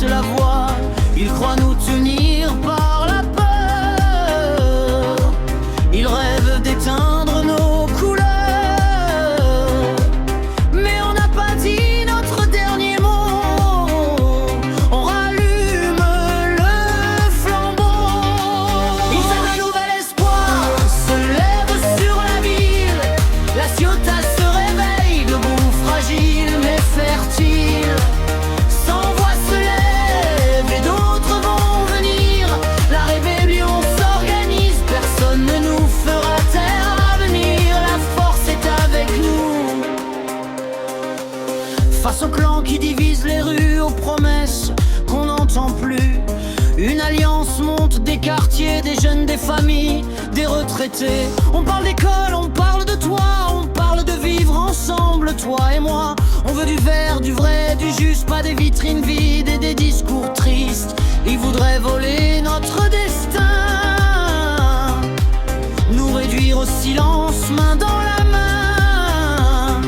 baissent la voix. Ils croient nous tenir par la peur. Ils rêvent d'éteindre nos couleurs. Mais on n'a pas dit notre dernier mot. On rallume le flambeau. Ils ont un nouvel espoir, se lève sur la ville. La Ciotat se réveille, debout, fragile mais fertile. Sans voix se lève et d'autres vont venir. La rébellion s'organise, personne ne nous fera taire à l'avenir. La force est avec nous. Face au clan qui divise les rues, aux promesses qu'on n'entend plus, une alliance monte des quartiers, des jeunes, des familles, des retraités. On parle d'école, on parle de toi, on parle de vivre ensemble, toi et moi. On veut du vrai, du juste, pas des vitrines vides et des discours tristes. Ils voudraient voler notre destin, nous réduire au silence, main dans la main.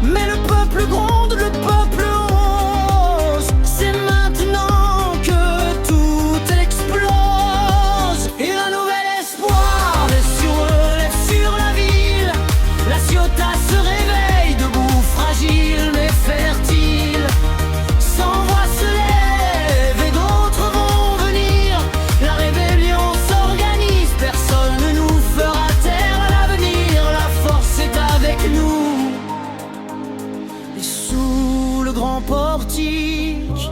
Mais le peuple gronde, le peuple ose. C'est maintenant que tout explose. Et un nouvel espoir lève sur la ville. La Ciotat se réveille, debout, fragile mais fertile. Sans voix se lève et d'autres vont venir. La rébellion s'organise, personne ne nous fera taire à l'avenir. La force est avec nous. Et sous le grand portique,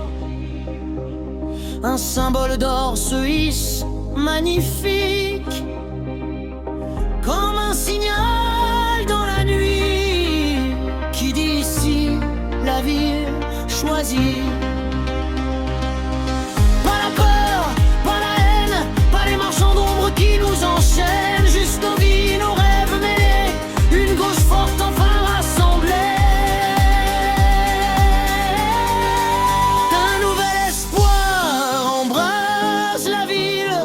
un symbole d'or se hisse, magnifique, comme un signal dans la nuit qui dit ici la ville choisie. Pas la peur, pas la haine, pas les marchands d'ombre qui nous enchaînent. Juste nos vies, nos rêves mêlés, une gauche forte enfin rassemblée. Un nouvel espoir embrase la ville.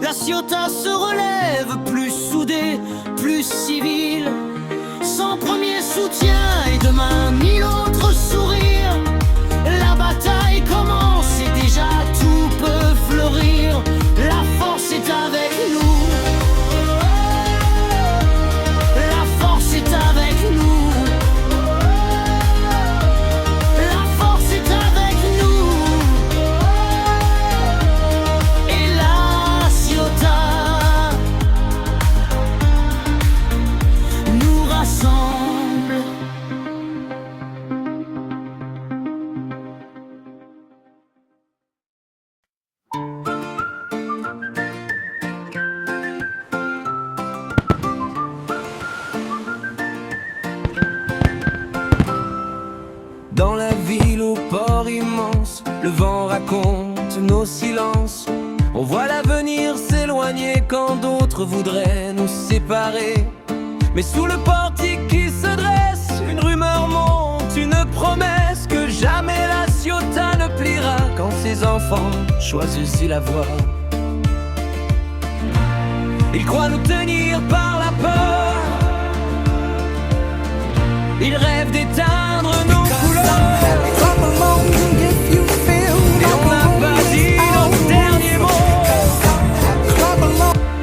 La Ciotat se relève, plus soudée, plus civile. Sans premier soutien et demain ni l'autre sourire. La bataille commence et déjà tout peut fleurir. La force est avec nous. La force est avec nous. La force est avec nous. Et la Ciotat nous rassemble. Dans la ville au port immense, le vent raconte nos silences. On voit l'avenir s'éloigner quand d'autres voudraient nous séparer. Mais sous le portique qui se dresse, une rumeur monte, une promesse que jamais la Ciotat ne pliera quand ses enfants choisissent la voie. Ils croient nous tenir par la peur. Ils rêvent d'éteindre nos couleurs. Et on n'a pas dit notre dernier mot.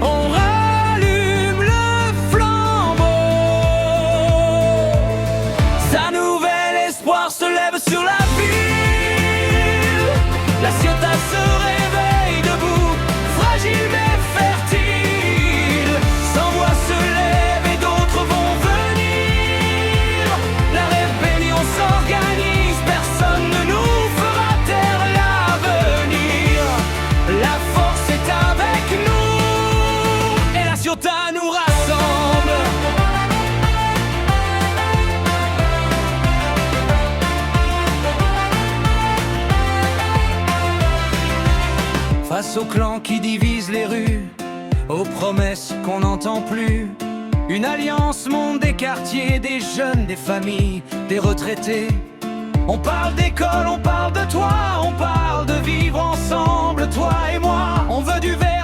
On rallume le flambeau. Sa nouvel espoir se lève sur la ville. La Ciotat se réveille debout, fragile mais fertile. Sans voix se lève et d'autres vont venir. La rébellion s'organise, personne ne nous fera taire l'avenir. La force est avec nous et la Ciotat nous rassemble. Face au clan qui divise les rues, aux promesses qu'on n'entend plus, une alliance monte des quartiers, des jeunes, des familles, des retraités. On parle d'école, on parle de toi, on parle de vivre ensemble, toi et moi. On veut du vrai,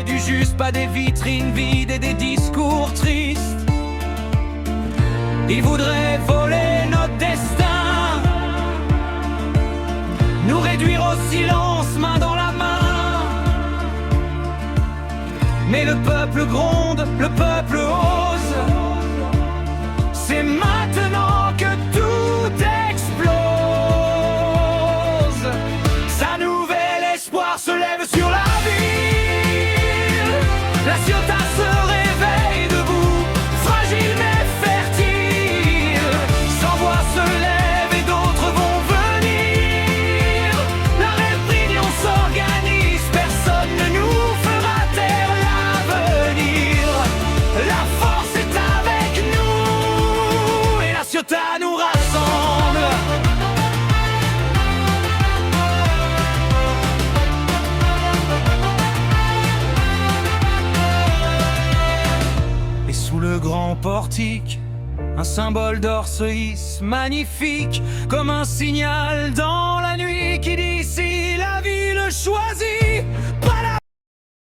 du juste, pas des vitrines vides et des discours tristes. Ils voudraient voler notre destin, nous réduire Et le peuple gronde, le peuple ose. C'est maintenant que tout explose. Sa nouvel espoir se lève sur la ville. La Ciotat se réveille debout, fragile mais fertile. Sans voix se lève et d'autres vont venir. La réunion s'organise, personne ne nous fera taire l'avenir. La force est avec nous et la Ciotat nous rassemble. Et sous le grand portique, un symbole d'or se hisse, magnifique, comme un signal dans la nuit qui dit si la ville choisit.